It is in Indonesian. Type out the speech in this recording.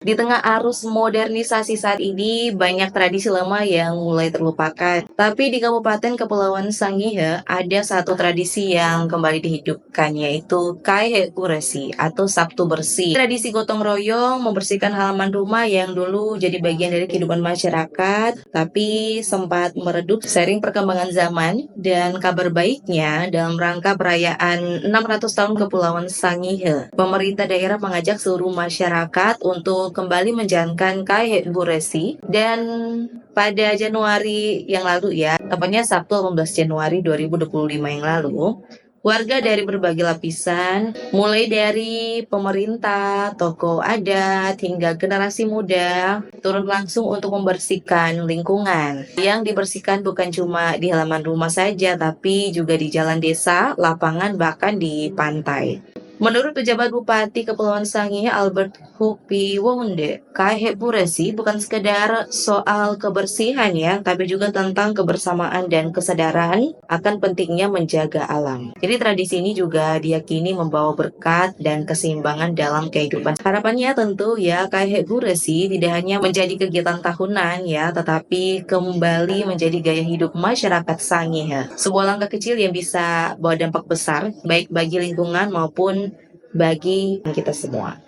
Di tengah arus modernisasi saat ini, banyak tradisi lama yang mulai terlupakan. Tapi di Kabupaten Kepulauan Sangihe, ada satu tradisi yang kembali dihidupkan, yaitu Kaihe Kuresi atau Sabtu Bersih. Tradisi gotong royong membersihkan halaman rumah yang dulu jadi bagian dari kehidupan masyarakat, tapi sempat meredup seiring perkembangan zaman. Dan kabar baiknya, dalam rangka perayaan 600 tahun Kepulauan Sangihe, pemerintah daerah mengajak seluruh masyarakat untuk kembali menjalankan Kaihe Buresi, dan pada Januari yang lalu ya, tepatnya Sabtu 18 Januari 2025 yang lalu, warga dari berbagai lapisan, mulai dari pemerintah, tokoh adat, hingga generasi muda, turun langsung untuk membersihkan lingkungan. Yang dibersihkan bukan cuma di halaman rumah saja, tapi juga di jalan desa, lapangan, bahkan di pantai. Menurut pejabat Bupati Kepulauan Sangihe Albert Hupi Wonde, Kaihe Buresi bukan sekedar soal kebersihan ya, tapi juga tentang kebersamaan dan kesadaran akan pentingnya menjaga alam. Jadi tradisi ini juga diyakini membawa berkat dan keseimbangan dalam kehidupan. Harapannya tentu ya, Kaihe Buresi tidak hanya menjadi kegiatan tahunan ya, tetapi kembali menjadi gaya hidup masyarakat Sangihe. Sebuah langkah kecil yang bisa bawa dampak besar, baik bagi lingkungan maupun bagi kita semua.